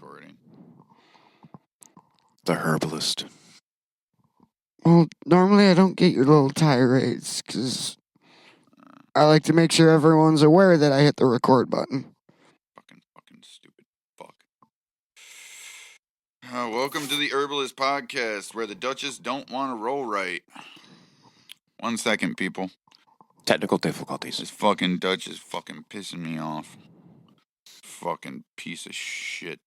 recording. The herbalist. Well, normally I don't get your little tirades because I like to make sure everyone's aware that I hit the record button. Fucking stupid fuck. Welcome to the Herbalist Podcast, where the Duchess don't want to roll right. 1 second, people. Technical difficulties. This fucking Dutch is fucking pissing me off. Fucking piece of shit.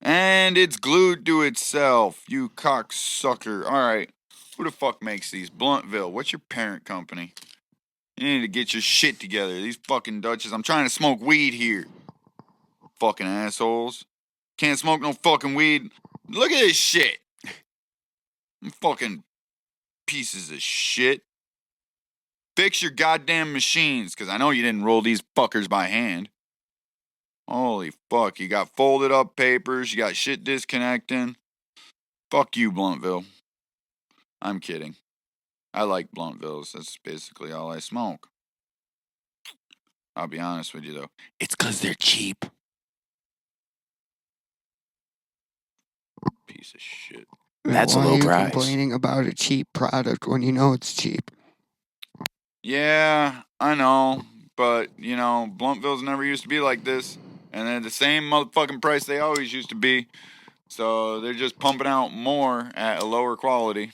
And it's glued to itself, you cocksucker. Alright, who the fuck makes these? Bluntville, what's your parent company? You need to get your shit together. These fucking Dutches, I'm trying to smoke weed here. Fucking assholes. Can't smoke no fucking weed. Look at this shit. Fucking pieces of shit. Fix your goddamn machines, because I know you didn't roll these fuckers by hand. Holy fuck, you got folded up papers, you got shit disconnecting. Fuck you, Bluntville. I'm kidding. I like Bluntvilles, that's basically all I smoke. I'll be honest with you though. It's because they're cheap. Piece of shit. That's a Why low are you price. complaining about a cheap product when you know it's cheap? Yeah, I know, but, you know, Bluntville's never used to be like this, and they're the same motherfucking price they always used to be, so they're just pumping out more at a lower quality.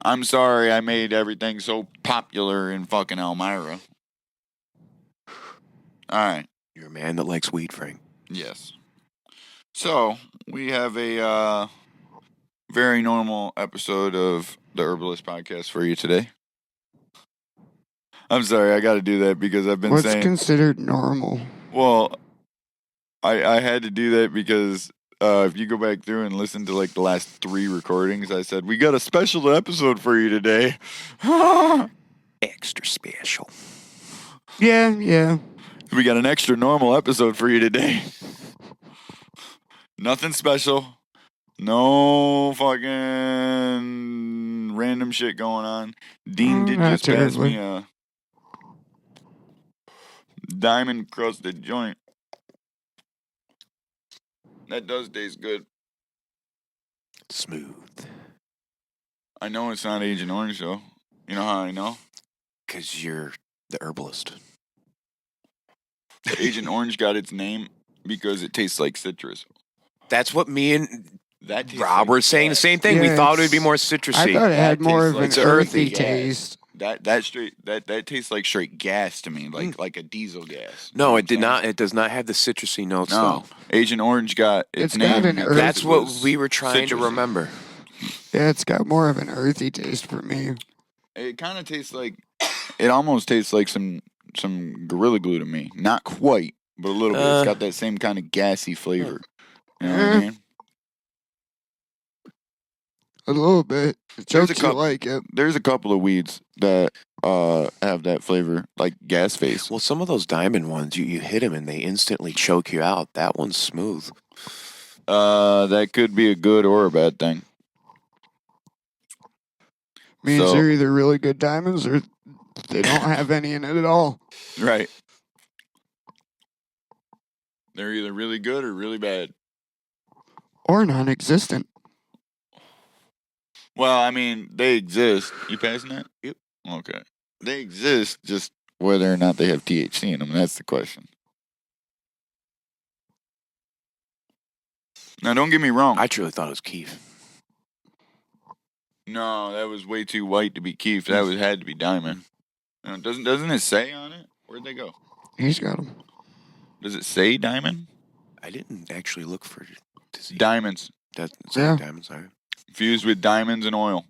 I'm sorry I made everything so popular in fucking Elmira. Alright. You're a man that likes weed, Frank. Yes. So, we have a very normal episode of the Herbalist Podcast for you today. I'm sorry, I gotta do that because I've been What's saying... considered normal? Well, I had to do that because if you go back through and listen to like the last 3 recordings, I said, we got a special episode for you today. Extra special. Yeah. We got an extra normal episode for you today. Nothing special. No fucking random shit going on. Dean did not just pass terribly. me a diamond crusted joint. That does taste good. Smooth. I know it's not Agent Orange though. You know how I know? Because you're the herbalist. Agent Orange got its name because it tastes like citrus. That's what me and That tastes Rob like were saying. The gas. same thing. We Yeah, thought it would be it's- more I citrusy. thought it had That more tastes of like an it's earthy earthy gas. taste. That tastes like straight gas to me, like a diesel gas. You know No, what it I'm did saying? not. It does not have the citrusy notes, No, Agent Orange got its It's got name. an because earth- That's it what was we were trying to citrusy. remember. Yeah, it's got more of an earthy taste for me. It kind of tastes like, it almost tastes like some Gorilla Glue to me. Not quite, but a little bit. It's got that same kind of gassy flavor. You know what I mean? A little bit. It There's a jokes you couple- like it. There's a couple of weeds that have that flavor, like gas face. Well, some of those diamond ones, you hit them and they instantly choke you out. That one's smooth. That could be a good or a bad thing. Means So- they're either really good diamonds or they don't have any in it at all. Right. They're either really good or really bad. Or non-existent. Well, I mean, they exist. You passing that? Yep. Okay. They exist, just whether or not they have THC in them. That's the question. Now, don't get me wrong. I truly thought it was Keith. No, that was way too white to be Keef. That had to be diamond. Doesn't it say on it? Where'd they go? He's got them. Does it say diamond? I didn't actually look for it to see. Diamonds. That's Yeah. diamonds. Sorry. Fused with diamonds and oil.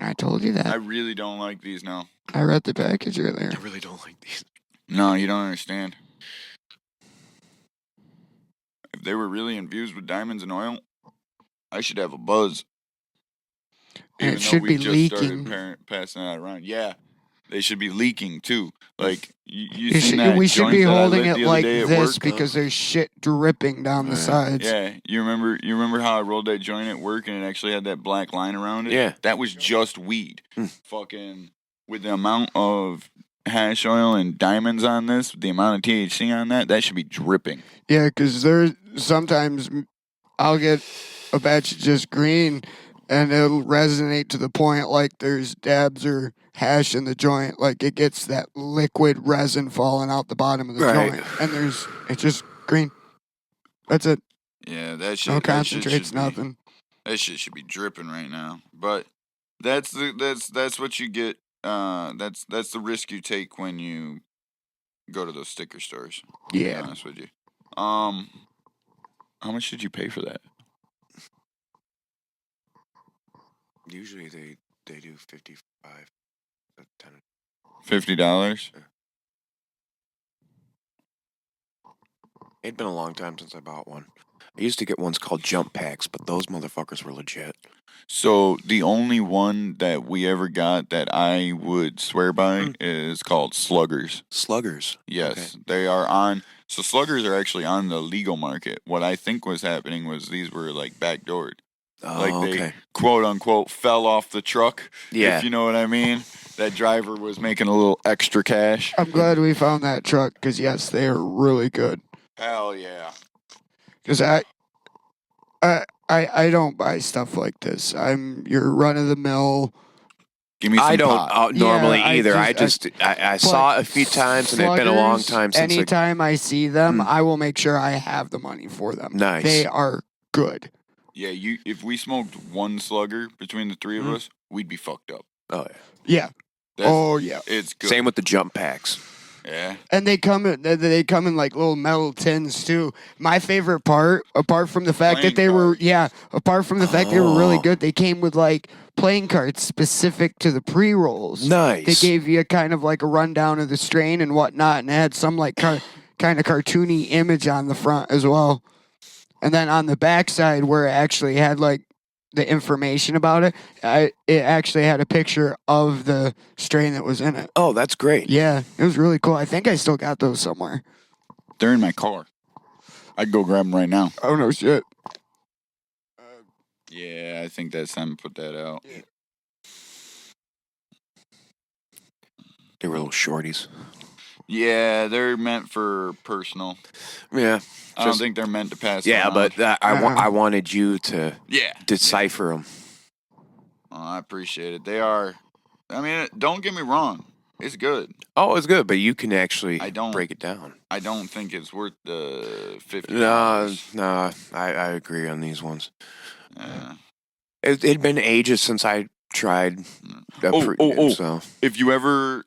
I told you I that. really don't like these now. I read the package earlier. I really don't like these. No, you don't understand. If they were really infused with diamonds and oil, I should have a buzz. And it Even though should we be just leaking. started passing that around. Yeah, they should be leaking too. Like you You seen that we should joint be that I holding lit it the other like day at this work? because there's shit dripping down the sides. Yeah, you remember how I rolled that joint at work and it actually had that black line around it? Yeah. That was just weed. Fucking with the amount of hash oil and diamonds on this, the amount of THC on that should be dripping. Yeah, because there's sometimes I'll get a batch of just green, and it'll resonate to the point like there's dabs or hash in the joint. Like it gets that liquid resin falling out the bottom of the Right. joint, and it's just green. That's it. Yeah, that shit. No that shit concentrates, should be- nothing. That shit should be dripping right now. But that's what you get. That's the risk you take when you go to those sticker stores. To be Yeah. honest with you. How much did you pay for that? Usually they do 55. $50. It'd been a long time since I bought one. I used to get ones called jump packs, but those motherfuckers were legit. So the only one that we ever got that I would swear by is called Sluggers. Sluggers. Yes, they are on. So Sluggers are actually on the legal market. What I think was happening was these were like backdoored. Oh, Like they okay. quote unquote fell off the truck. Yeah. If you know what I mean. That driver was making a little extra cash. I'm glad we found that truck because yes, they are really good. Hell yeah. Because I don't buy stuff like this. I'm your run of the mill. Give me some I don't pot. normally Yeah, either. I I saw it a few times, and it's been a long time since. Anytime I see them, I will make sure I have the money for them. Nice. They are good. Yeah, if we smoked one slugger between the three of us, we'd be fucked up. Oh yeah. Yeah. That's- Oh yeah. It's good. Same with the jump packs. Yeah. And they come in like little metal tins too. My favorite part, apart from the fact that Playing apart from the fact they were really Oh. good, they came with like playing cards specific to the pre-rolls. Nice. They gave you kind of like a rundown of the strain and whatnot, and it had some like kind of cartoony image on the front as well. And then on the back side, where it actually had like the information about it, it actually had a picture of the strain that was in it. Oh, that's great. Yeah, it was really cool. I think I still got those somewhere. They're in my car. I'd go grab them right now. Oh no shit. Yeah, I think that's time to put that out. They were little shorties. Yeah, they're meant for personal. Yeah. I don't Just- think they're meant to pass Yeah, around. but I wanted you to Yeah. decipher them. Oh, I appreciate it. They are. I mean, don't get me wrong. It's good. Oh, it's good, but you can actually I don't- break it down. I don't think it's worth the $50. No, I agree on these ones. Yeah. It'd been ages since I tried. Oh. So If you ever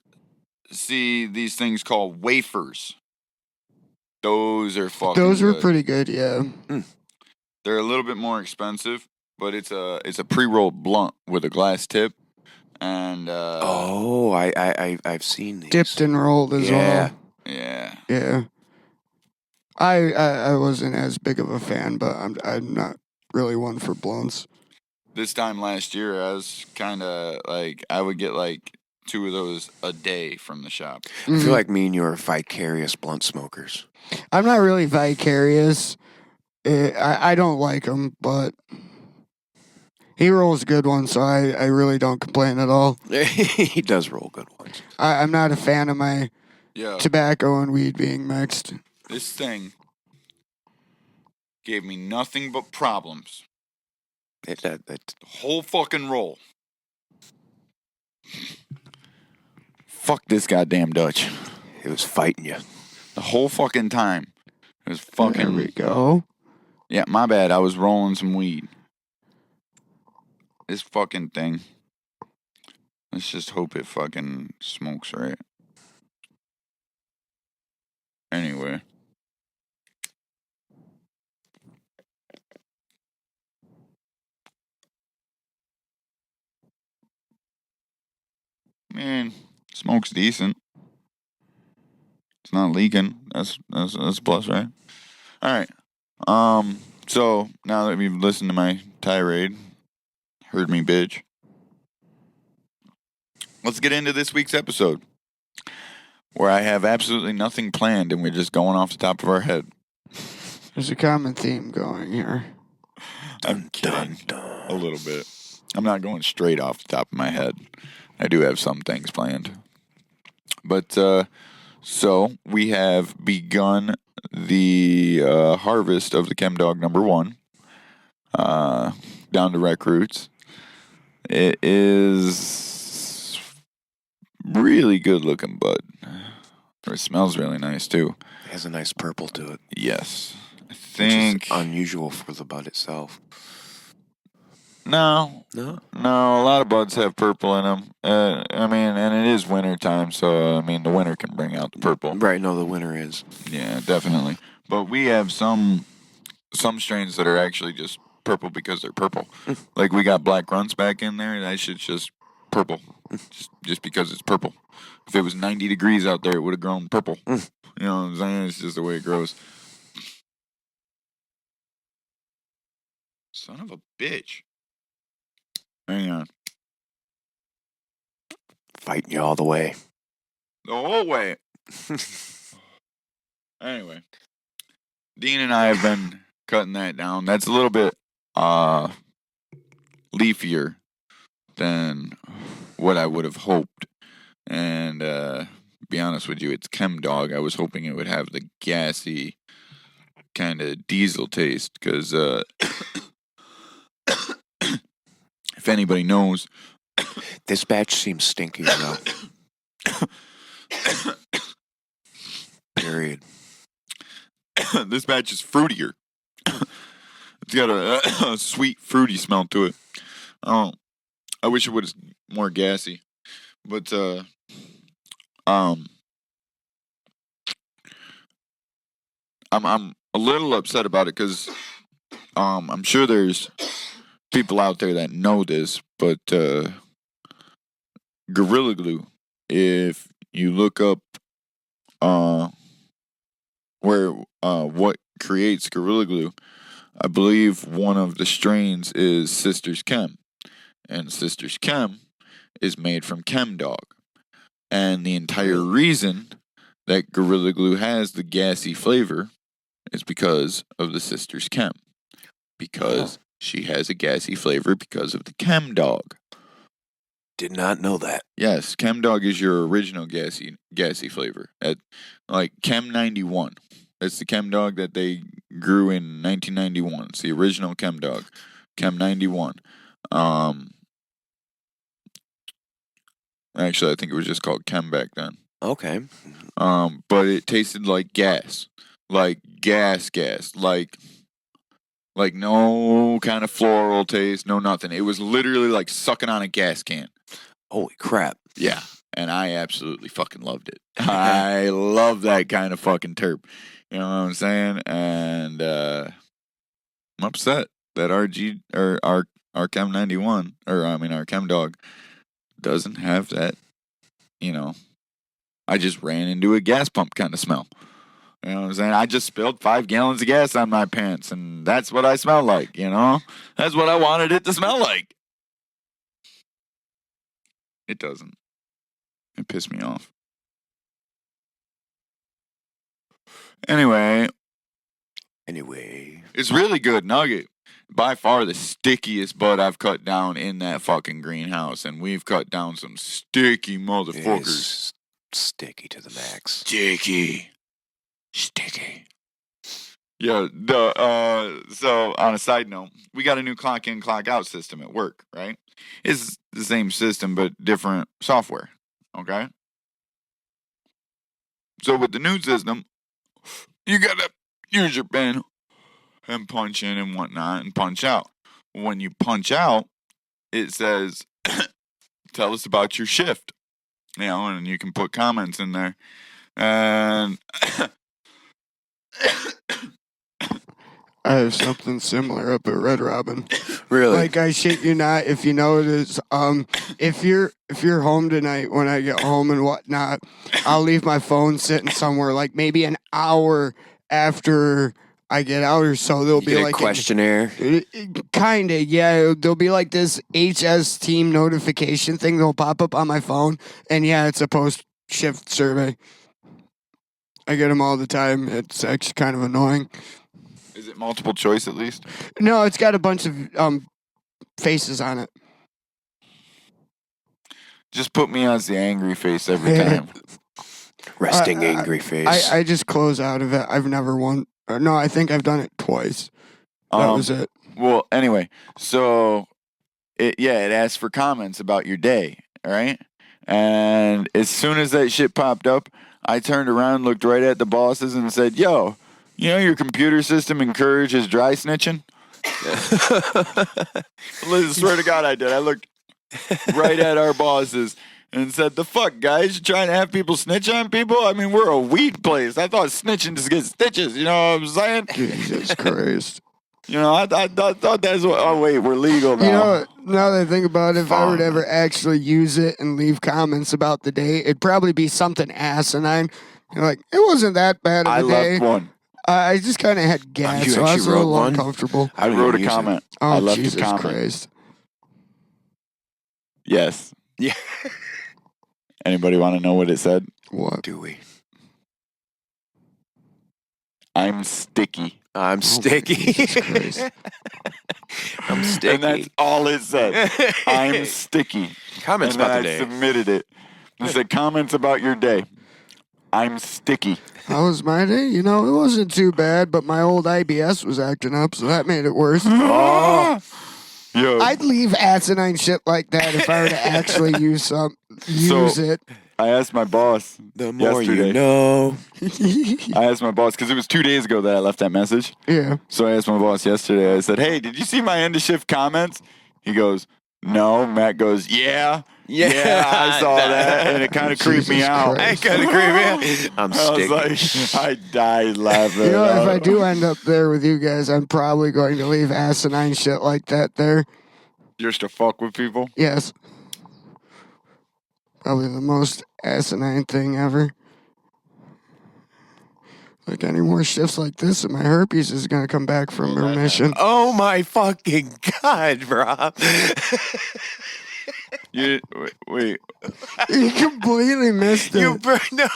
see these things called wafers, those are fucking Those were good. pretty good, yeah. They're a little bit more expensive, but it's a pre-rolled blunt with a glass tip, and I've seen these. Dipped and rolled as Yeah. well. yeah, Yeah. I wasn't as big of a fan, but I'm not really one for blunts. this time last year I was kind of like I would get like 2 of those a day from the shop. I feel like me and you are vicarious blunt smokers. I'm not really vicarious. I don't like him, but he rolls good ones, so I really don't complain at all. He does roll good ones. I'm not a fan of my Yeah, tobacco and weed being mixed. this thing gave me nothing but problems. The whole fucking roll. Fuck this goddamn Dutch. It was fighting you. The whole fucking time. It was There fucking. we go. Yeah, my bad. I was rolling some weed. This fucking thing. Let's just hope it fucking smokes right. Anyway. Man, smoke's decent. It's not leaking. That's a plus, right? All right. So now that we've listened to my tirade, heard me bitch, let's get into this week's episode, where I have absolutely nothing planned and we're just going off the top of our head. There's a common theme going here. I'm kidding a little bit. I'm not going straight off the top of my head. I do have some things planned. But so we have begun the harvest of the Chem Dog #1 down to rec roots. It is really good looking bud. It smells really nice too. It has a nice purple to it. Yes, I Which think is unusual for the bud itself. no. No? No, a lot of buds have purple in them. I mean, and it is winter time, so I mean, the winter can bring out the purple. Right, no, the winter is. Yeah, definitely. But we have some strains that are actually just purple because they're purple. Like we got black grunts back in there. That shit's just purple, just because it's purple. If it was 90 degrees out there, it would have grown purple. You know what I'm saying? It's just the way it grows. Son of a bitch. Hang on. Fighting you all the way. The whole way. Anyway, Dean and I have been cutting that down. That's a little bit leafier than what I would have hoped. And be honest with you, it's Chem Dog. I was hoping it would have the gassy kind of diesel taste because if anybody knows, This batch seems stinky, though. Period. this batch is fruitier. It's got a sweet, fruity smell to it. Oh, I wish it was more gassy, but I'm a little upset about it because I'm sure there's people out there that know this, but Gorilla Glue, if you look up what creates Gorilla Glue, I believe one of the strains is Sisters Chem, and Sisters Chem is made from Chem Dog, and the entire reason that Gorilla Glue has the gassy flavor is because of the Sisters Chem, because she has a gassy flavor because of the Chem Dog. Did not know that. Yes, Chem Dog is your original gassy flavor. Like Chem 91. It's the Chem Dog that they grew in 1991. It's the original Chem Dog, Chem 91. Actually, I think it was just called Chem back then. Okay. But it tasted like gas, like gas, like no kind of floral taste, no nothing. It was literally like sucking on a gas can. Holy crap. Yeah, and I absolutely fucking loved it. I love that kind of fucking terp. You know what I'm saying? And I'm upset that our Chem 91, or I mean our Chem Dog, doesn't have that. You know, I just ran into a gas pump kind of smell. You know what I'm saying? I just spilled 5 gallons of gas on my pants, and that's what I smell like, you know? That's what I wanted it to smell like. It doesn't. It pissed me off. Anyway, it's really good nugget. By far the stickiest bud I've cut down in that fucking greenhouse, and we've cut down some sticky motherfuckers. It's sticky to the max. Sticky. Yeah, so on a side note, we got a new clock in, clock out system at work, right? It's the same system, but different software, okay? So with the new system, you gotta use your pen and punch in and whatnot and punch out. When you punch out, it says, tell us about your shift, you know, and you can put comments in there. And I have something similar up at Red Robin. Really? Like, I shit you not, if you notice, if you're home tonight when I get home and whatnot, I'll leave my phone sitting somewhere like maybe an hour after I get out or so. There'll be like a questionnaire. Kinda, yeah. There'll be like this HS team notification thing that'll pop up on my phone, and yeah, it's a post shift survey. I get them all the time. It's actually kind of annoying. is it multiple choice at least? No, it's got a bunch of faces on it. Just put me as the angry face every time. Resting I- angry face. I just close out of it. I've never won. No, I think I've done it twice. That was it. Well, anyway, so it asks for comments about your day, all right? And as soon as that shit popped up, I turned around, looked right at the bosses, and said, "Yo, you know your computer system encourages dry snitching?" Swear to God, I did. I looked right at our bosses and said, "The fuck, guys? You trying to have people snitch on people? I mean, we're a weed place. I thought snitching just gets stitches. You know what I'm saying? Jesus Christ. You know, I thought that's what. Oh wait, we're legal now. You know, now that I think about it, if I were to Fuck. ever actually use it and leave comments about the day, it'd probably be something asinine. You're like, it wasn't that bad of a I day. left one. I just kind of had gas, You so I was a actually wrote little one? uncomfortable. I don't wrote even a use it. comment. Oh, I left Jesus a comment. Christ. Yes. Yeah. Anybody want to know what it said? What? Do we? I'm sticky. I'm sticky. Jesus Christ. I'm sticky. And that's all it said. I'm sticky. Comments And about then the I day. submitted it. It said comments about your day. I'm sticky. How was my day? You know, it wasn't too bad, but my old IBS was acting up, so that made it worse. Oh. Yo. I'd leave asinine shit like that if I were to actually use it. I asked my boss The more yesterday. you know. I asked my boss because it was 2 days ago that I left that message. Yeah. So I asked my boss yesterday. I said, "Hey, did you see my end of shift comments?" He goes, "No." Matt goes, "Yeah, I saw that, and it kind of creeped me Jesus out." Christ. I kind of creepy. I'm I was sticky. like, I died laughing. You know, if I do end up there with you guys, I'm probably going to leave asinine shit like that there. just to fuck with people. Yes. Probably the most asinine thing ever. Like any more shifts like this, and my herpes is going to come back from remission. Oh my fucking God, Rob. You wait. You completely missed it. You burned no.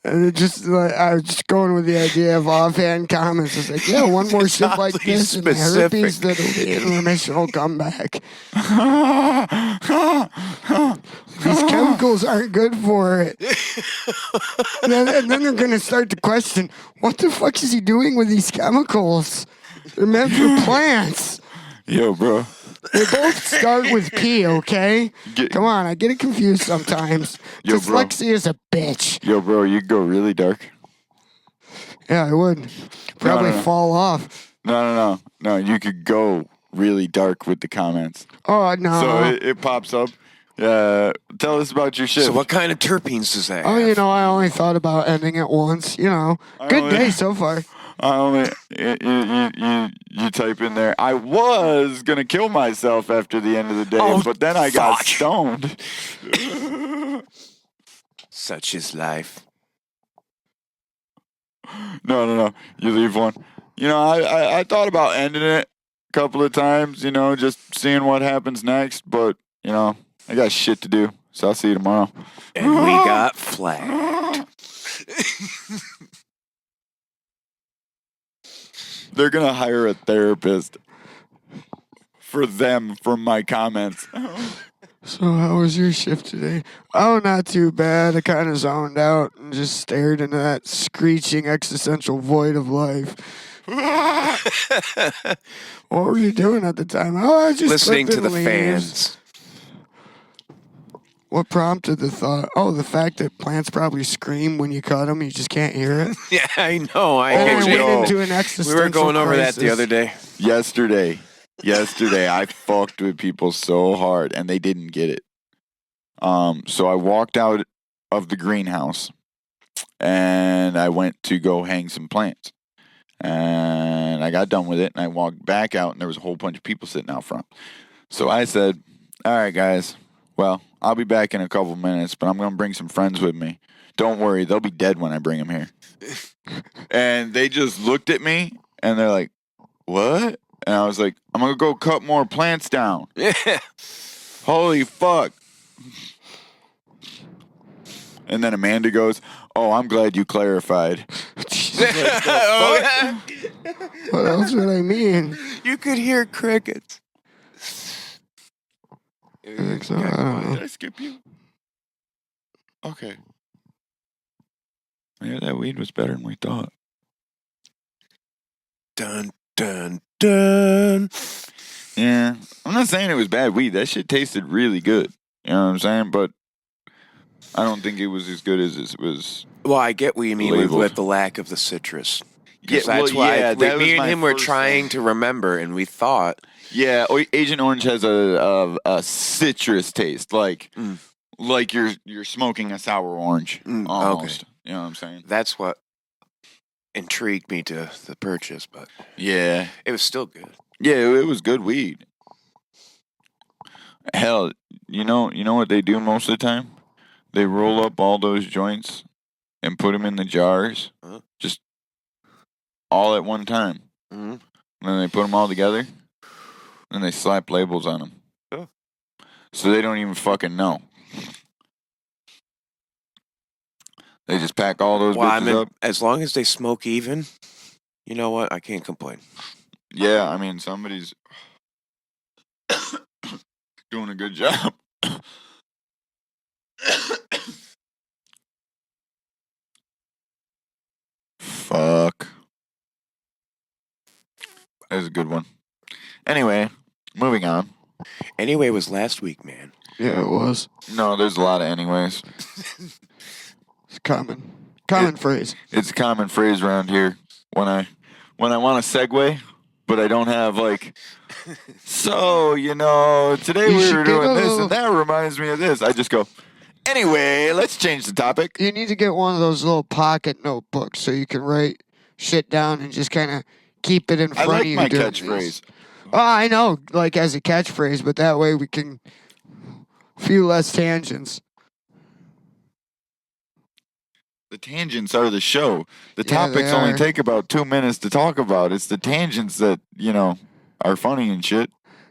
And it just like I was just going with the idea of offhand comments. It's like, yeah, one more shift like Oddly this, and my herpes specific. that'll be in remission will come back. These chemicals aren't good for it. And then they're gonna start to question, what the fuck is he doing with these chemicals? They're meant for plants. Yo, bro. They both start with P, okay? Get- Come on, I get it confused sometimes. Yo, bro. Dyslexia is a bitch. Yo, bro, you go really dark. Yeah, I would. Probably no. fall off. No. You could go really dark with the comments. Oh, no. So it pops up. Tell us about your shift. So what kind of terpenes does that Oh, have? you know, I only thought about ending it once. You know, good only- day so far. I only you type in there. I was gonna kill myself after the end of the day, Oh, but then I got fuck. stoned. Such is life. No. You leave one. You know, I thought about ending it a couple of times. You know, just seeing what happens next. But you know, I got shit to do, so I'll see you tomorrow. And we got flagged. They're gonna hire a therapist for them from my comments. So, how was your shift today? Oh, not too bad. I kind of zoned out and just stared into that screeching existential void of life. What were you doing at the time? Oh, I was just Listening to the flipping leaves. fans. What prompted the thought? Oh, the fact that plants probably scream when you cut them. You just can't hear it. Yeah, I know. I And Oh, I get went you. yo. into an We existential were going over that the crisis. other day. Yesterday, I fucked with people so hard, and they didn't get it. So I walked out of the greenhouse, and I went to go hang some plants. And I got done with it, and I walked back out, and there was a whole bunch of people sitting out front. So I said, "All right, guys. Well, I'll be back in a couple minutes, but I'm going to bring some friends with me. Don't worry, they'll be dead when I bring them here." And they just looked at me, and they're like, "What?" And I was like, "I'm going to go cut more plants down." Yeah. Holy fuck. And then Amanda goes, "Oh, I'm glad you clarified." Oh, yeah. What else would I mean? You could hear crickets. I think so. I don't know. Did I skip you? Okay. Yeah, that weed was better than we thought. Dun dun dun. Yeah, I'm not saying it was bad weed. That shit tasted really good. You know what I'm saying? But I don't think it was as good as it was. Well, I get what you mean Labeled. with the lack of the citrus. Yeah, Because that's why that was me and my him were first trying thing. to remember, and we thought, Yeah, Agent Orange has a citrus taste, like Mm. like you're smoking a sour orange Mm, almost. okay. You know what I'm saying? that's what intrigued me to the purchase, but Yeah, it was still good. yeah, it was good weed. Hell, you know what they do most of the time? They roll up all those joints and put them in the jars, Huh? just all at one time. Mm-hmm. And then they put them all together, and they slap labels on them. Oh. So they don't even fucking know. They just pack all those Well, I bitches mean, up. as long as they smoke even, you know what? I can't complain. Yeah, I mean, somebody's doing a good job. Fuck. That was a good one. Anyway, moving on. Anyway, it was last week, man. Yeah, it was. No, there's a lot of anyways. It's common phrase. It's a common phrase around here when I want to segue, but I don't have like. So today You we should were get doing a this, little- and that reminds me of this. I just go. Anyway, let's change the topic. You need to get one of those little pocket notebooks so you can write shit down and just kind of keep it in I front like of you. my during catchphrase. these. Oh, I know, like as a catchphrase, but that way we can few less tangents. The tangents are the show. The Yeah, they topics only are. take about 2 minutes to talk about. It's the tangents that, are funny and shit.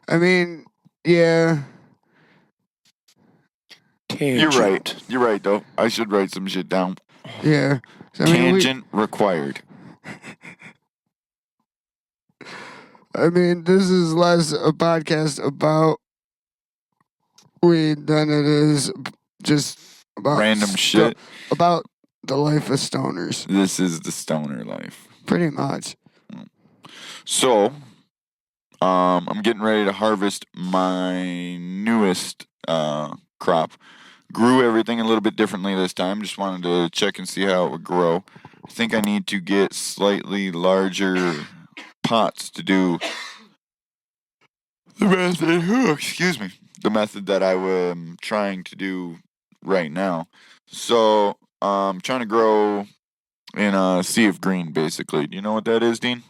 I mean, yeah. You're right. You're right, though. I should write some shit down. Yeah. So, I mean, Tangent required. this is less a podcast about weed than it is just about Random shit. about the life of stoners. This is the stoner life. Pretty much. So, I'm getting ready to harvest my newest crop. Grew everything a little bit differently this time. Just wanted to check and see how it would grow. I think I need to get slightly larger pots to do the method. Excuse me. The method that I am trying to do right now. So, I'm trying to grow in a sea of green, basically. Do you know what that is, Dean?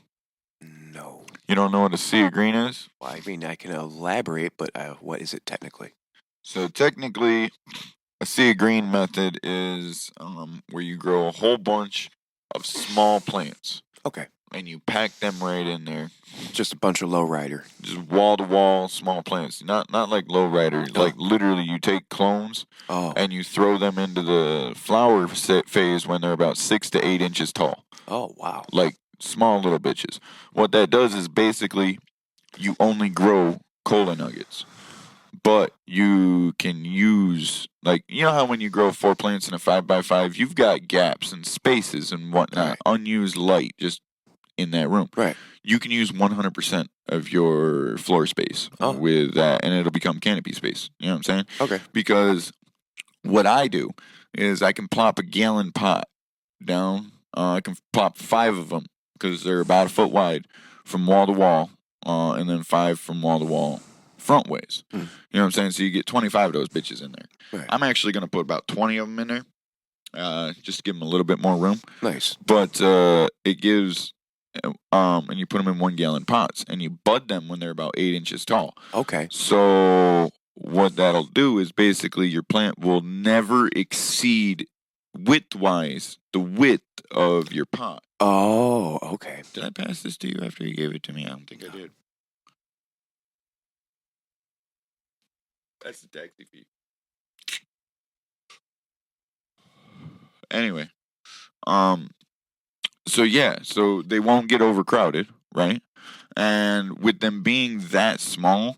No. You don't know what a sea of green is? Well, I mean, I can elaborate, but what is it technically? So technically, a sea of green method is where you grow a whole bunch of small plants Okay. and you pack them right in there. Just a bunch of lowrider. Just wall to wall small plants. Not like lowrider. Like literally, you take clones Oh. and you throw them into the flower phase when they're about 6 to 8 inches tall. Oh, wow. Like small little bitches. What that does is basically you only grow cola nuggets. But you can use, like, you know how when you grow 4 plants in a 5x5, you've got gaps and spaces and whatnot, Right. unused light just in that room. Right. You can use 100% of your floor space Oh. with that, and it'll become canopy space. You know what I'm saying? Okay. Because what I do is I can plop a gallon pot down. I can plop 5 of them because they're about a foot wide from wall to wall, and then 5 from wall to wall front ways. Mm. You know what I'm saying? So you get 25 of those bitches in there. Right. I'm actually going to put about 20 of them in there, just to give them a little bit more room. Nice. But it gives, and you put them in 1 gallon pots, and you bud them when they're about 8 inches tall. Okay. So what that'll do is basically your plant will never exceed width-wise the width of your pot. Oh, okay. Did I pass this to you after you gave it to me? I don't think I did. That's the taxi fee. Anyway, so they won't get overcrowded, right? And with them being that small,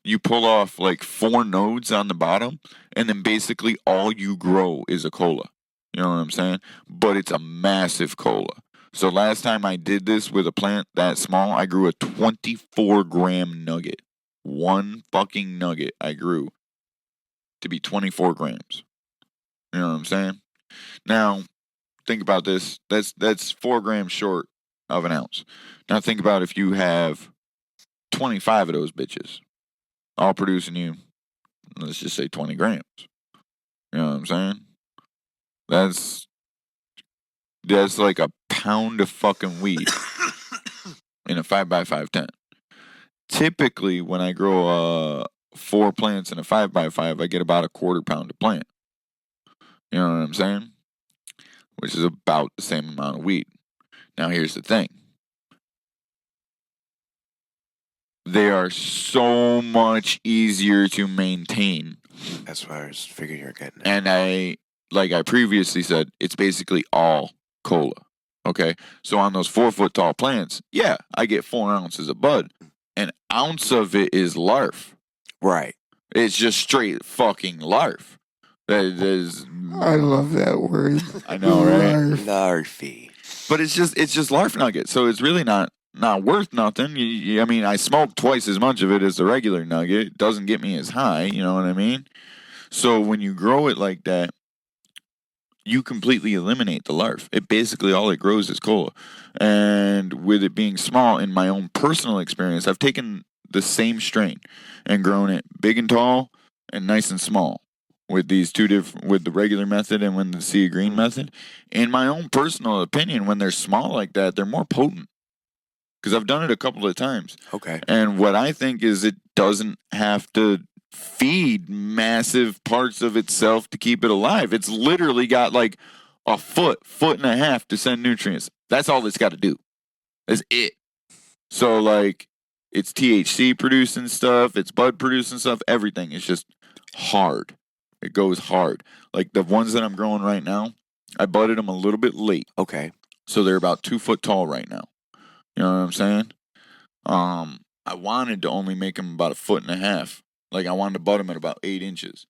you pull off like 4 nodes on the bottom, and then basically all you grow is a cola. You know what I'm saying? But it's a massive cola. So last time I did this with a plant that small, I grew a 24-gram nugget. One fucking nugget I grew to be 24 grams. You know what I'm saying? Now, think about this. That's 4 grams short of an ounce. Now think about if you have 25 of those bitches, all producing you, let's just say 20 grams. You know what I'm saying? That's like a pound of fucking weed in a 5x5 tent. Typically, when I grow 4 plants in a 5x5, I get about a quarter pound a plant. You know what I'm saying? Which is about the same amount of weed. Now, here's the thing. They are so much easier to maintain. That's what I was figuring you were getting at. And like I previously said, it's basically all cola. Okay? So on those 4-foot tall plants, yeah, I get 4 ounces of bud. An ounce of it is larf. Right. It's just straight fucking larf. That is. I love that word. I know, right? Larf. Larfy. But it's just larf nugget, so it's really not worth nothing. I mean, I smoke twice as much of it as the regular nugget. It doesn't get me as high, you know what I mean? So when you grow it like that, you completely eliminate the larf. It basically all it grows is cola. And with it being small, in my own personal experience, I've taken the same strain and grown it big and tall and nice and small. With these with the regular method and with the Sea Green method. In my own personal opinion, when they're small like that, they're more potent. Because I've done it a couple of times. Okay. And what I think is it doesn't have to feed massive parts of itself to keep it alive. It's literally got like a foot and a half to send nutrients. That's all it's got to do. That's it. So like, it's THC producing stuff, it's bud producing stuff, everything. It's just hard. It goes hard. Like the ones that I'm growing right now, I budded them a little bit late. Okay. So they're about 2 foot tall right now. You know what I'm saying? I wanted to only make them about 1.5 foot. Like I wanted to bud them at about 8 inches.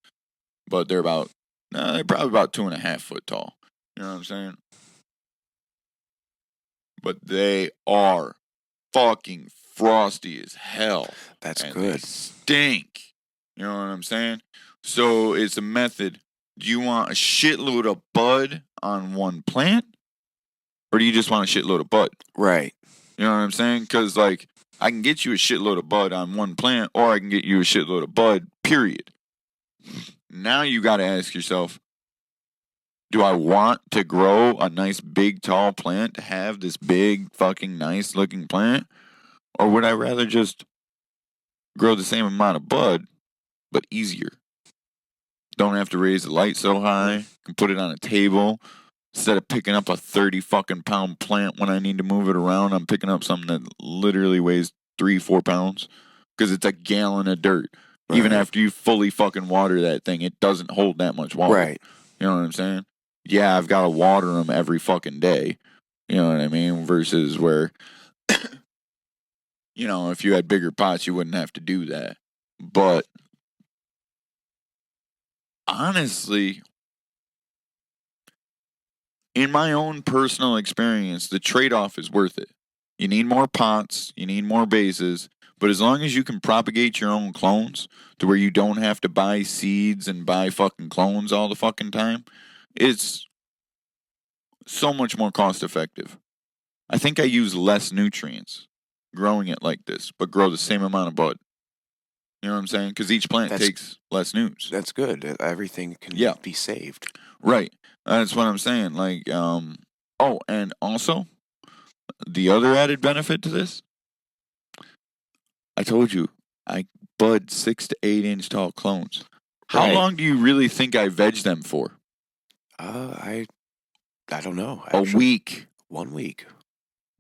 But they're they're probably about 2.5 foot tall. You know what I'm saying? But they are fucking frosty as hell. That's and good. They stink. You know what I'm saying? So it's a method. Do you want a shitload of bud on one plant? Or do you just want a shitload of bud? Right. You know what I'm saying? Because, like, I can get you a shitload of bud on one plant, or I can get you a shitload of bud, period. Now you got to ask yourself, do I want to grow a nice, big, tall plant to have this big, fucking nice-looking plant? Or would I rather just grow the same amount of bud, but easier? Don't have to raise the light so high. Can put it on a table. Instead of picking up a 30 fucking pound plant when I need to move it around, I'm picking up something that literally weighs 3-4 pounds because it's a gallon of dirt. Right. Even after you fully fucking water that thing, it doesn't hold that much water. Right. You know what I'm saying? Yeah, I've got to water them every fucking day. You know what I mean? Versus where, you know, if you had bigger pots, you wouldn't have to do that. But honestly, in my own personal experience, the trade-off is worth it. You need more pots, you need more bases, but as long as you can propagate your own clones to where you don't have to buy seeds and buy fucking clones all the fucking time, it's so much more cost-effective. I think I use less nutrients growing it like this, but grow the same amount of bud. You know what I'm saying? Because each plant takes less nutrients. That's good. Everything can be saved. Right. That's what I'm saying. Like, oh, and also, the other added benefit to this, I told you, I bud 6 to 8 inch tall clones. How long do you really think I veg them for? I don't know. Actually. A week. 1 week.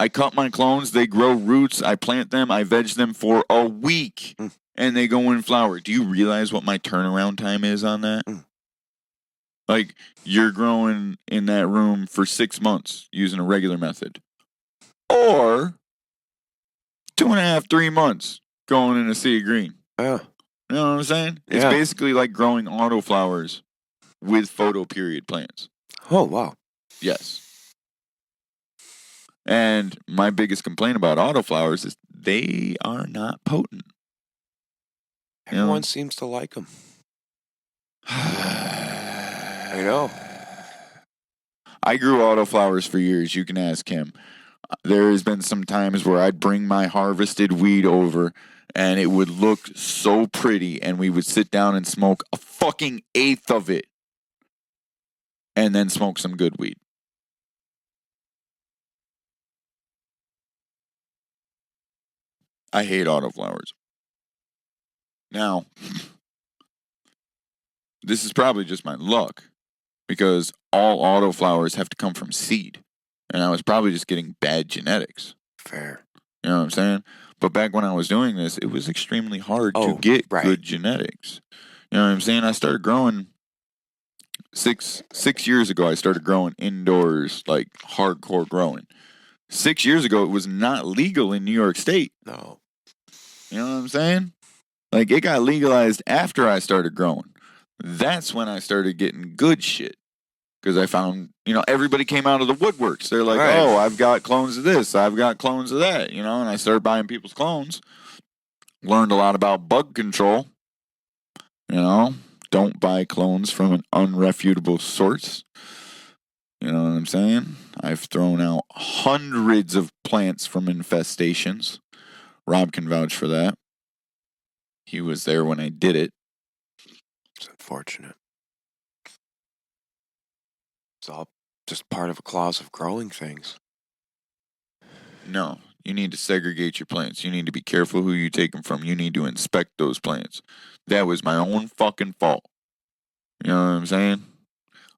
I cut my clones, they grow roots, I plant them, I veg them for a week, and they go in flower. Do you realize what my turnaround time is on that? Like, you're growing in that room for 6 months using a regular method. Or 2.5, 3 months going in a Sea Green. Yeah. You know what I'm saying? It's basically like growing autoflowers with photoperiod plants. Oh, wow. Yes. And my biggest complaint about autoflowers is they are not potent. You know? Everyone seems to like them. I know. I grew autoflowers for years. You can ask him. There has been some times where I'd bring my harvested weed over and it would look so pretty and we would sit down and smoke a fucking eighth of it and then smoke some good weed. I hate autoflowers. Now, this is probably just my luck because all autoflowers have to come from seed. And I was probably just getting bad genetics. Fair. You know what I'm saying? But back when I was doing this, it was extremely hard to get good genetics. You know what I'm saying? I started growing six years ago. I started growing indoors, like hardcore growing. 6 years ago, it was not legal in New York State. No. You know what I'm saying? Like, it got legalized after I started growing. That's when I started getting good shit. Because I found, everybody came out of the woodworks. They're like, Right. oh, I've got clones of this. I've got clones of that, and I started buying people's clones. Learned a lot about bug control. Don't buy clones from an unrefutable source. You know what I'm saying? I've thrown out hundreds of plants from infestations. Rob can vouch for that. He was there when I did it. It's unfortunate. It's all just part of a clause of growing things. No, you need to segregate your plants. You need to be careful who you take them from. You need to inspect those plants. That was my own fucking fault. You know what I'm saying?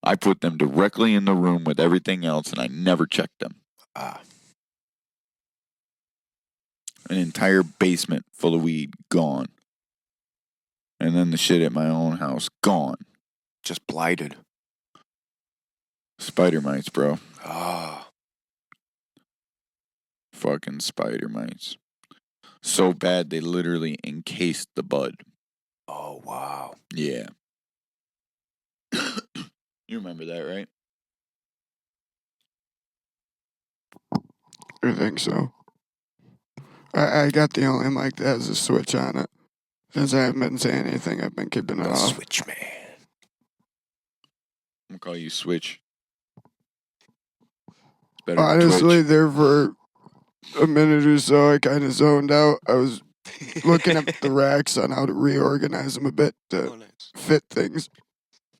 I put them directly in the room with everything else and I never checked them. An entire basement full of weed gone. And then the shit at my own house gone. Just blighted. Spider mites, bro. Ah. Fucking spider mites. So bad they literally encased the bud. Oh, wow. Yeah. You remember that, right? I think so. I got the only mic that has a switch on it. Since I haven't been saying anything, I've been keeping it The off. Switch Man. I'm gonna call you Switch. It's better than Honestly, Twitch. there for a minute or so, I kind of zoned out. I was looking at the racks on how to reorganize them a bit to Oh, nice. fit things.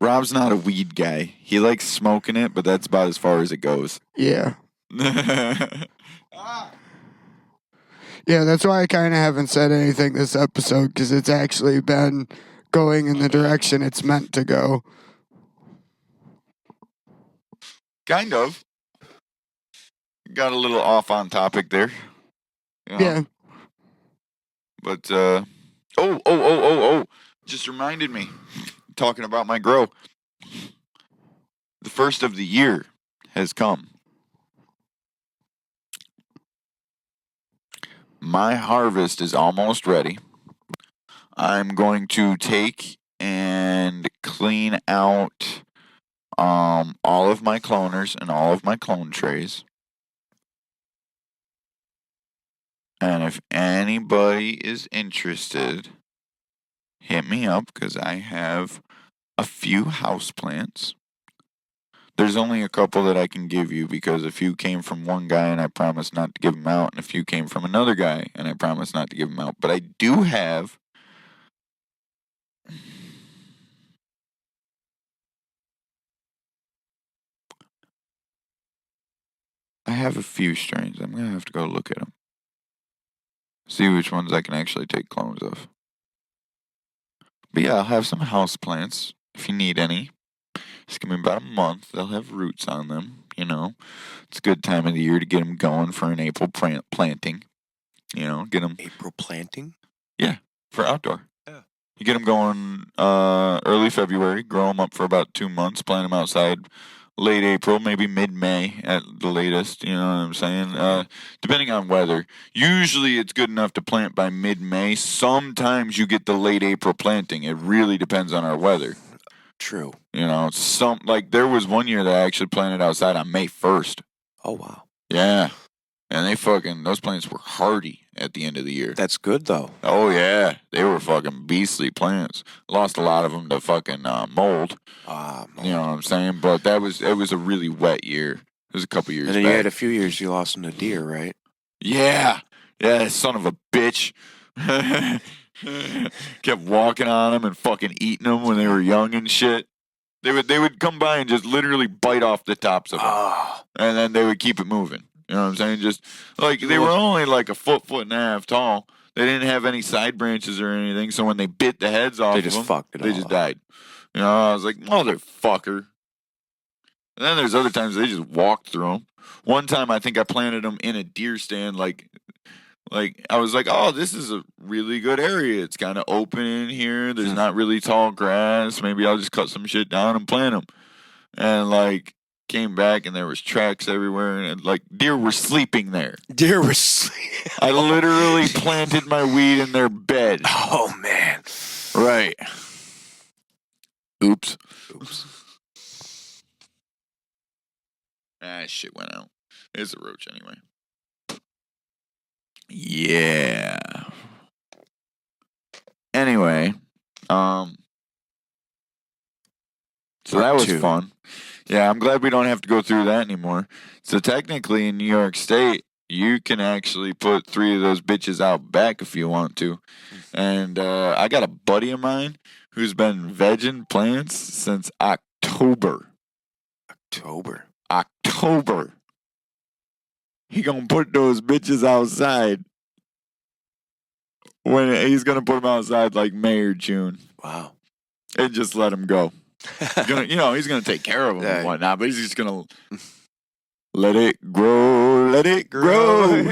Rob's not a weed guy. He likes smoking it, but that's about as far as it goes. Yeah. Yeah, that's why I kind of haven't said anything this episode, because it's actually been going in the direction it's meant to go. Kind of. Got a little off on topic there. Yeah. But, just reminded me, talking about my grow. The first of the year has come. My harvest is almost ready. I'm going to take and clean out all of my cloners and all of my clone trays. And if anybody is interested, hit me up because I have a few houseplants. There's only a couple that I can give you because a few came from one guy and I promised not to give them out, and a few came from another guy and I promised not to give them out. But I do have a few strains. I'm going to have to go look at them. See which ones I can actually take clones of. But yeah, I'll have some house plants if you need any. Just give me about a month. They'll have roots on them, It's a good time of the year to get them going for an April planting. Get them... April planting? Yeah, for outdoor. Yeah. You get them going early February, grow them up for about 2 months, plant them outside late April, maybe mid-May at the latest, you know what I'm saying? Depending on weather. Usually it's good enough to plant by mid-May. Sometimes you get the late April planting. It really depends on our weather. True. You know, like there was one year that I actually planted outside on May 1st. Oh, wow. Yeah. And those plants were hardy at the end of the year. That's good, though. Oh, yeah. They were fucking beastly plants. Lost a lot of them to fucking mold. You know what I'm saying? But it was a really wet year. It was a couple years And then back. you had a few years you lost them to deer, right? Yeah. Yeah, son of a bitch. Kept walking on them and fucking eating them when they were young and shit. They would come by and just literally bite off the tops of them. Oh. And then they would keep it moving. You know what I'm saying? Just like they were only like a foot and a half tall. They didn't have any side branches or anything. So when they bit the heads off, They of just them, fucked it They all just up. died. You know, I was like, motherfucker. And then there's other times they just walked through them. One time I think I planted them in a deer stand. Like I was like, oh, this is a really good area. It's kind of open in here. There's not really tall grass. Maybe I'll just cut some shit down and plant them. And like. Came back and there was tracks everywhere and like deer were sleeping there. Deer were sleeping. I literally planted my weed in their bed. Oh, man. Right. Oops. Shit went out. It's a roach anyway. Yeah. Anyway, so that was fun. Yeah, I'm glad we don't have to go through that anymore. So technically in New York State, you can actually put 3 of those bitches out back if you want to. And I got a buddy of mine who's been vegging plants since October. October. He gonna put those bitches outside. When he's gonna put them outside like May or June. Wow. And just let them go. He's gonna take care of them and whatnot, but he's just gonna let it grow, let it grow,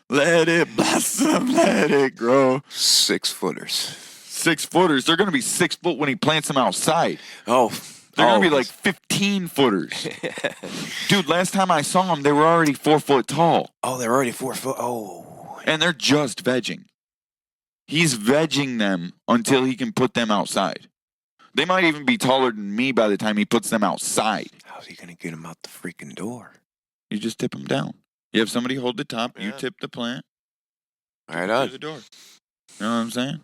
let it blossom, let it grow. 6 footers. 6 footers. They're gonna be 6 foot when he plants them outside. Oh, they're gonna be like 15 footers. Dude, last time I saw them, they were already 4 foot tall. Oh, they're already 4 foot. Oh, and they're just vegging. He's vegging them until he can put them outside. They might even be taller than me by the time he puts them outside. How's he going to get them out the freaking door? You just tip them down. You have somebody hold the top. Yeah. You tip the plant. Right on. The door. You know what I'm saying?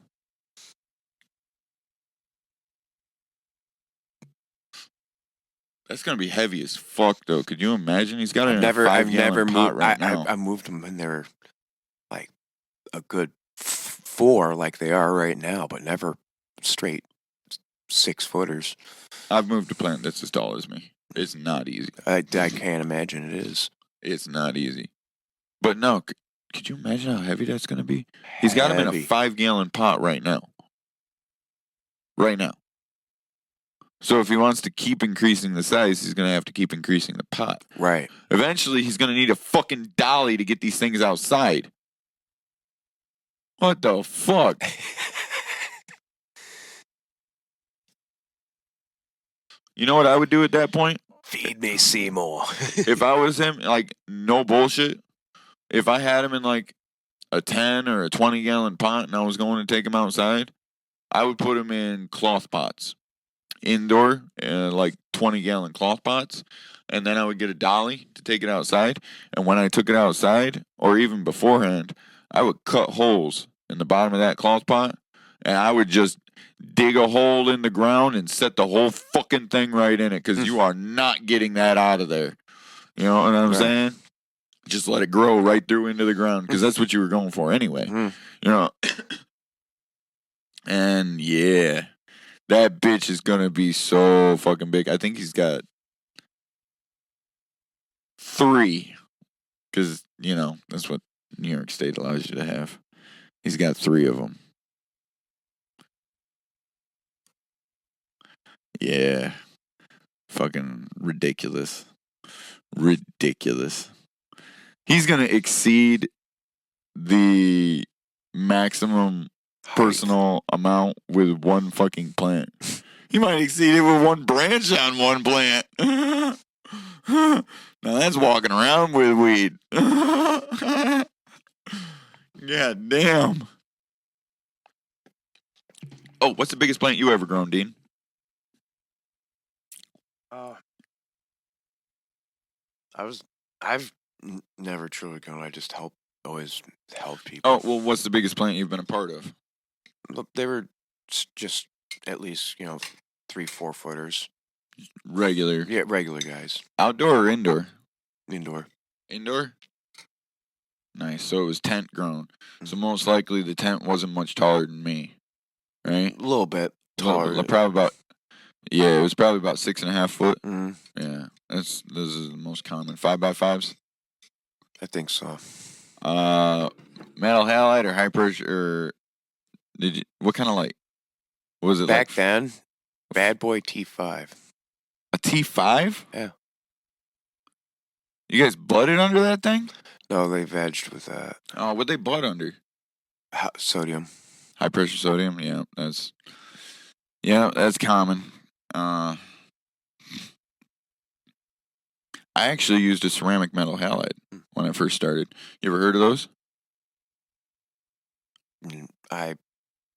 That's going to be heavy as fuck, though. Could you imagine? He's got a 5-gallon pot right now. I moved them and they're like a good 4 like they are right now, but never straight 6 footers. I've moved a plant that's as tall as me. It's not easy. I can't imagine it is. It's not easy. But no, could you imagine how heavy that's going to be? He's got them in a 5-gallon pot right now. Right now. So if he wants to keep increasing the size, he's going to have to keep increasing the pot. Right. Eventually, he's going to need a fucking dolly to get these things outside. What the fuck? You know what I would do at that point? Feed me, Seymour. If I was him, like, no bullshit. If I had him in, like, a 10 or a 20-gallon pot and I was going to take him outside, I would put him in cloth pots. Indoor, like 20-gallon cloth pots. And then I would get a dolly to take it outside. And when I took it outside, or even beforehand, I would cut holes in the bottom of that cloth pot. And I would just dig a hole in the ground and set the whole fucking thing right in it. Because you are not getting that out of there. You know what I'm saying? Just let it grow right through into the ground. Because that's what you were going for anyway. You know? And yeah. That bitch is going to be so fucking big. I think he's got 3. Because, you know, that's what New York State allows you to have. He's got 3 of them. Yeah. Fucking ridiculous. Ridiculous. He's going to exceed the maximum personal amount with one fucking plant. He might exceed it with one branch on one plant. Now that's walking around with weed. God damn. Oh, what's the biggest plant you ever grown, Dean? I've never truly grown. I just always helped people. Oh, well, what's the biggest plant you've been a part of? Look, they were just at least 3-4 footers. Regular. Yeah, regular guys. Outdoor or indoor? Indoor. Indoor? Nice. So it was tent grown. So most likely the tent wasn't much taller than me, right? A little bit taller. Probably about. Yeah, it was probably about 6.5 foot. Mm, Yeah, this is the most common 5x5s. I think so. Metal halide or high pressure? What kind of light? What was it Back like? then, Bad Boy T5. A T5? Yeah. You guys butted under that thing? No, they vegged with that. Oh, what they butt under? Sodium. High pressure sodium. Yeah, that's common. I actually used a ceramic metal halide when I first started. You ever heard of those? I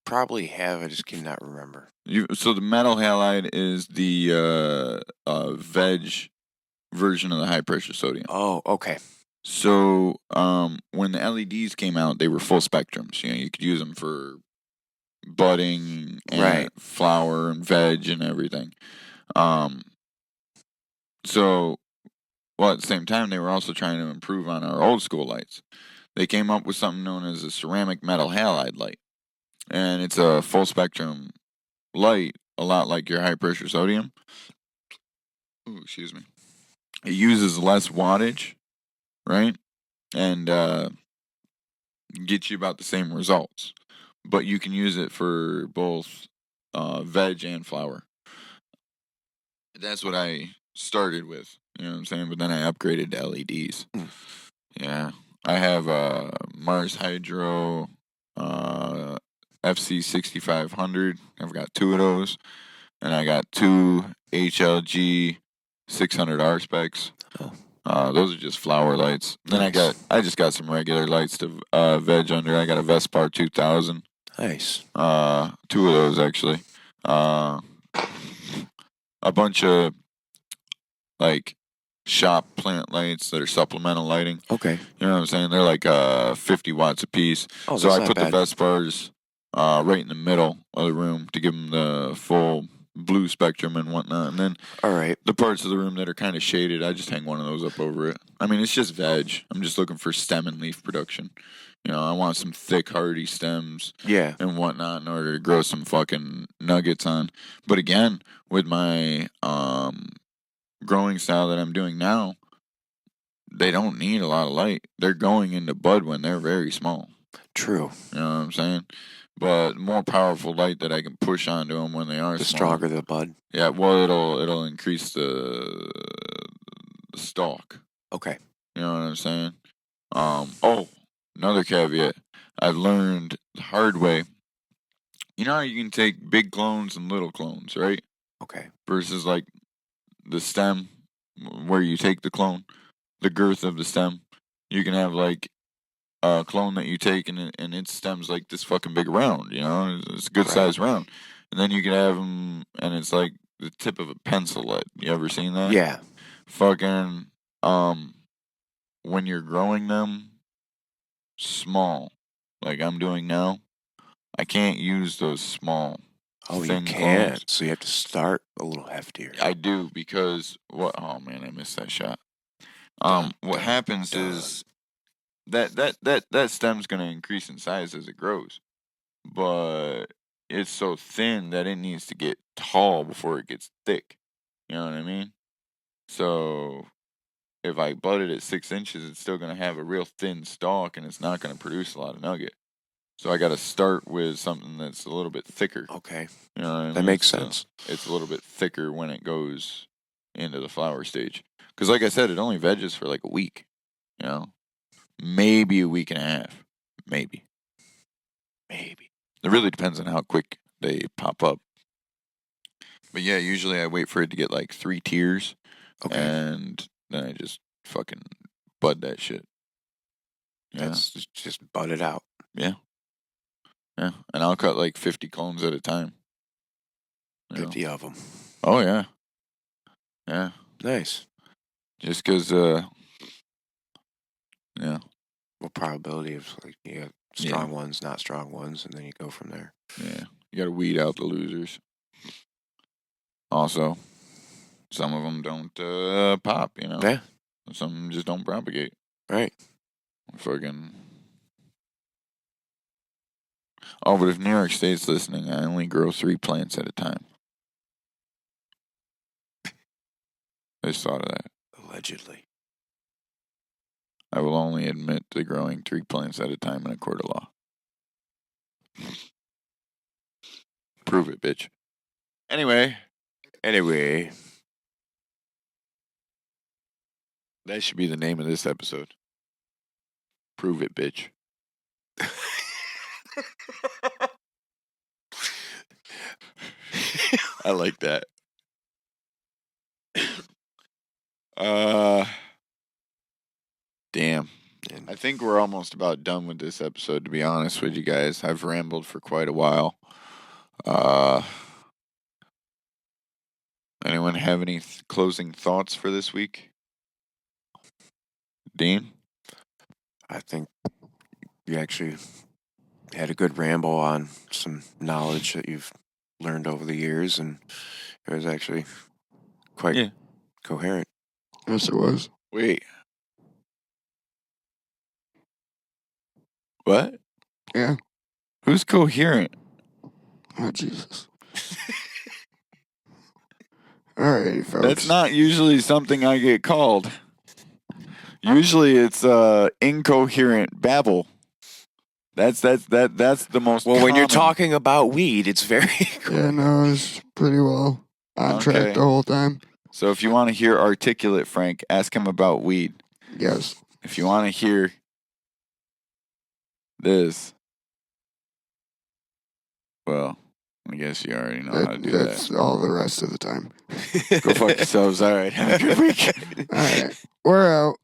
probably have. I just cannot remember. So the metal halide is the veg version of the high pressure sodium. Oh, okay. So when the LEDs came out, they were full spectrums. You could use them for budding and Right. flower and veg and everything. At the same time, they were also trying to improve on our old school lights. They came up with something known as a ceramic metal halide light. And it's a full spectrum light, a lot like your high pressure sodium. Ooh, excuse me. It uses less wattage, right? And gets you about the same results. But you can use it for both veg and flower. That's what I started with, you know what I'm saying? But then I upgraded to LEDs. Yeah. I have Mars Hydro FC6500. I've got 2 of those. And I got 2 HLG 600R specs. Oh. Those are just flower lights. Then Nice. I just got some regular lights to veg under. I got a Vespar 2000. Nice. 2 of those actually. A bunch of like shop plant lights that are supplemental lighting. Okay. You know what I'm saying? They're like 50 watts a piece. Oh, So that's I not put bad. the Vespars right in the middle of the room to give them the full blue spectrum and whatnot. And then All right. the parts of the room that are kind of shaded, I just hang one of those up over it. I mean, it's just veg. I'm just looking for stem and leaf production. I want some thick, hardy stems Yeah. and whatnot in order to grow some fucking nuggets on. But again, with my growing style that I'm doing now, they don't need a lot of light. They're going into bud when they're very small. True. You know what I'm saying? But more powerful light that I can push onto them when they are The small. stronger the bud. Yeah, well, it'll increase the stalk. Okay. You know what I'm saying? Another caveat. I've learned the hard way. You know how you can take big clones and little clones, right? Okay. Versus like the stem, where you take the clone, the girth of the stem. You can have like a clone that you take and its stem's like this fucking big round, it's a good Right. size round. And then you can have them and it's like the tip of a pencil lead. You ever seen that? Yeah. Fucking, when you're growing them small, like I'm doing now, I can't use those small. Oh, you thin can't. clones. So you have to start a little heftier. I do because what? Oh man, I missed that shot. What happens is that stem's gonna increase in size as it grows, but it's so thin that it needs to get tall before it gets thick. You know what I mean? So if I bud it at 6 inches, it's still gonna have a real thin stalk, and it's not gonna produce a lot of nugget. So I got to start with something that's a little bit thicker. Okay. You know what I mean? That makes So sense. it's a little bit thicker when it goes into the flower stage. Because like I said, it only veges for like a week. Maybe a week and a half. Maybe. It really depends on how quick they pop up. But yeah, usually I wait for it to get like 3 tiers. Okay. And then I just fucking bud that shit. Yeah. That's just bud it out. Yeah. Yeah. And I'll cut like 50 clones at a time. 50 of them. Oh, yeah. Yeah. Nice. Just because, yeah. What probability of like you got strong ones, not strong ones, and then you go from there. Yeah. You got to weed out the losers. Also, some of them don't pop, you know? Yeah. Some of them just don't propagate. Right. Fucking. Oh, but if New York State's listening, I only grow 3 plants at a time. I just thought of that. Allegedly. I will only admit to growing 3 plants at a time in a court of law. Prove it, bitch. Anyway, that should be the name of this episode. Prove it, bitch. I like that. Damn. I think we're almost about done with this episode, to be honest with you guys. I've rambled for quite a while. Anyone have any closing thoughts for this week? Dean? I think you actually had a good ramble on some knowledge that you've learned over the years, and it was actually quite coherent. Yes, it was. Wait. What? Yeah. Who's coherent? Oh, Jesus. Alrighty, folks. That's not usually something I get called. Usually it's incoherent babble. That's the most Well, when you're common. talking about weed, it's very Yeah, no, it was pretty well on Okay. track the whole time. So if you want to hear articulate Frank, ask him about weed. Yes. If you want to hear this, well, I guess you already know how to do That's that. all the rest of the time. Go fuck yourselves. All right. Have a good week. All right. We're out.